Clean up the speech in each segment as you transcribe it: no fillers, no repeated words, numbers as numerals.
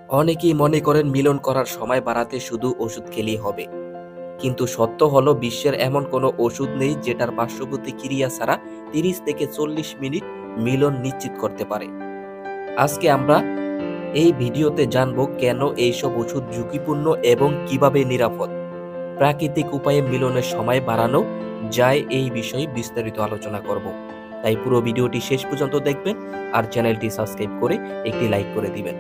অনেকেই মনে করেন মিলন করার সময় বাড়াতে শুধু ওষুধ খেলেই হবে, কিন্তু সত্য হলো বিশ্বের এমন কোনো ওষুধ নেই যেটার পার্শ্বপ্রতিক্রিয়া ছাড়া 30 থেকে 40 মিনিট মিলন নিশ্চিত করতে পারে। আজকে আমরা এই ভিডিওতে জানব কেন এইসব ওষুধ ঝুঁকিপূর্ণ এবং কিভাবে নিরাপদ প্রাকৃতিক উপায়ে মিলনের সময় বাড়ানো যায় এই বিষয়ে বিস্তারিত আলোচনা করব। তাই পুরো ভিডিওটি শেষ পর্যন্ত দেখবেন আর চ্যানেলটি সাবস্ক্রাইব করে একটি লাইক করে দিবেন।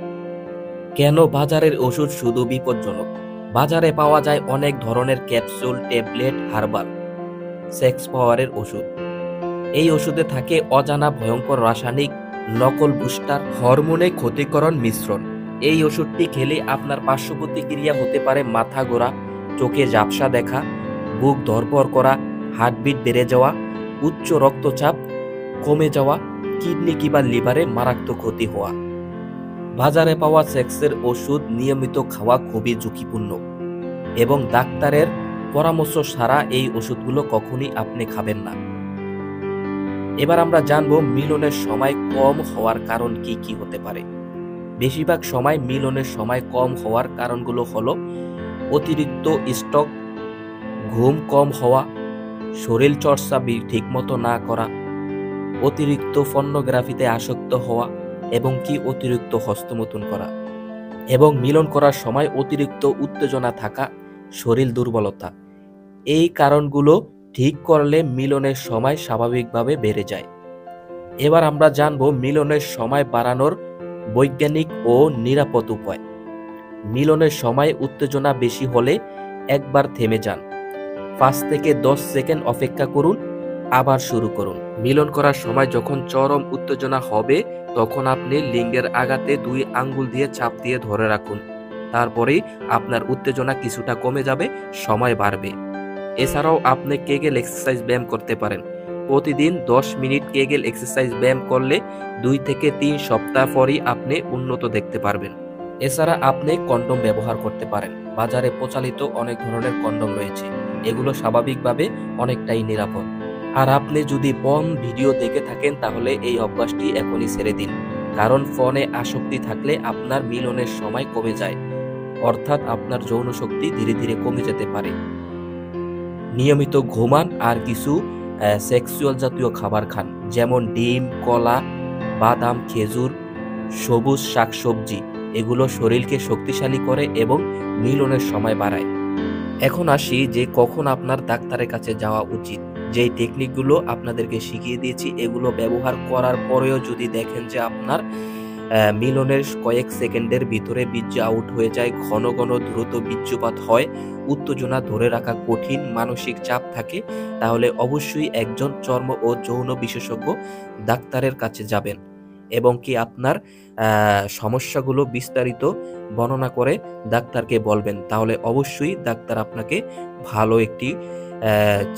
কেন বাজারের ওষুধ শুধু বিপজ্জনক? বাজারে পাওয়া যায় অনেক ধরনের ক্যাপসুল, ট্যাবলেট, হার্বাল, সেক্স পাওয়ারের ওষুধ। এই ওষুধে থাকে অজানা ভয়ঙ্কর রাসায়নিক, নকল বুস্টার, হরমোনে ক্ষতিকরণ মিশ্রণ। এই ওষুধটি খেলে আপনার পার্শ্বপ্রতিক্রিয়া হতে পারে মাথা ঘোরা, চোখে ঝাপসা দেখা, বুক ধড়ফড় করা, হার্টবিট বেড়ে যাওয়া, উচ্চ রক্তচাপ কমে যাওয়া, কিডনি কিংবা লিভারে মারাত্মক ক্ষতি হওয়া। বাজারে পাওয়া সেক্সের ওষুধ নিয়মিত খাওয়া খুবই ঝুঁকিপূর্ণ এবং ডাক্তারের পরামর্শ ছাড়া এই ওষুধগুলো কখনই আপনি খাবেন না। এবার আমরা জানবো মিলনের সময় কম হওয়ার কারণ কি কি হতে পারে। বেশিরভাগ সময় মিলনের সময় কম হওয়ার কারণগুলো হলো অতিরিক্ত স্টক, ঘুম কম হওয়া, শরীর চর্চা ঠিকমতো না করা, অতিরিক্ত পর্নোগ্রাফিতে আসক্ত হওয়া এবং কি অতিরিক্ত হস্তমৈথুন করা, এবং মিলন করার সময় অতিরিক্ত উত্তেজনা থাকা, শরীর দুর্বলতা। এই কারণগুলো ঠিক করলে মিলনের সময় স্বাভাবিকভাবে বেড়ে যায়। এবার আমরা জানবো মিলনের সময় বাড়ানোর বৈজ্ঞানিক ও নিরাপদ উপায়। মিলনের সময় উত্তেজনা বেশি হলে একবার থেমে যান, 5 থেকে 10 সেকেন্ড অপেক্ষা করুন, আবার শুরু করুন। মিলন করার সময় যখন চরম উত্তেজনা হবে তখন আপনি লিঙ্গের আঘাতে 2 আঙ্গুল দিয়ে চাপ দিয়ে ধরে রাখুন। তারপরেই আপনার উত্তেজনা কিছুটা কমে যাবে, সময় বাড়বে। এছাড়াও আপনি কেগেল এক্সারসাইজ ব্যায়াম করতে পারেন। প্রতিদিন 10 মিনিট কেগেল এক্সারসাইজ ব্যায়াম করলে 2 থেকে 3 সপ্তাহ পরই আপনি উন্নত দেখতে পারবেন। এছাড়া আপনি কন্ডোম ব্যবহার করতে পারেন। বাজারে প্রচলিত অনেক ধরনের কন্ডোম রয়েছে, এগুলো স্বাভাবিকভাবে অনেকটাই নিরাপদ। আর আপনি যদি পর্ন ভিডিও দেখে থাকেন তাহলে এই অভ্যাসটি এখনই ছেড়ে দিন, কারণ ফোনে আসক্তি থাকলে আপনার মিলনের সময় কমে যায়, অর্থাৎ আপনার যৌন শক্তি ধীরে ধীরে কমে যেতে পারে। নিয়মিত ঘুমান আর কিছু সেক্সুয়াল জাতীয় খাবার খান, যেমন ডিম, কলা, বাদাম, খেজুর, সবুজ শাকসবজি। এগুলো শরীরকে শক্তিশালী করে এবং মিলনের সময় বাড়ায়। এখন আসি যে কখন আপনার ডাক্তারের কাছে যাওয়া উচিত। যেই টেকনিকগুলো আপনাদেরকে শিখিয়ে দিয়েছি এগুলো ব্যবহার করার পরেও যদি দেখেন যে আপনার মিলনের কয়েক সেকেন্ডের ভিতরে বীর্য আউট হয়ে যায়, ঘন ঘন দ্রুত বীর্যপাত হয়, উত্তেজনা ধরে রাখা কঠিন, মানসিক চাপ থাকে, তাহলে অবশ্যই একজন চর্ম ও যৌন বিশেষজ্ঞ ডাক্তারের কাছে যাবেন এবং কি আপনার সমস্যাগুলো বিস্তারিত বর্ণনা করে ডাক্তারকে বলবেন। তাহলে অবশ্যই ডাক্তার আপনাকে ভালো একটি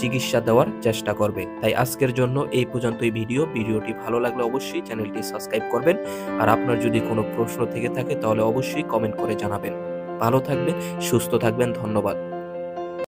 চিকিৎসা দেওয়ার চেষ্টা করবে। তাই আজকের জন্য এই পর্যন্তই ভিডিওটি ভালো লাগলে অবশ্যই চ্যানেলটি সাবস্ক্রাইব করবেন। আর আপনার যদি কোনো প্রশ্ন থেকে থাকে তাহলে অবশ্যই কমেন্ট করে জানাবেন। ভালো থাকবেন, সুস্থ থাকবেন। ধন্যবাদ।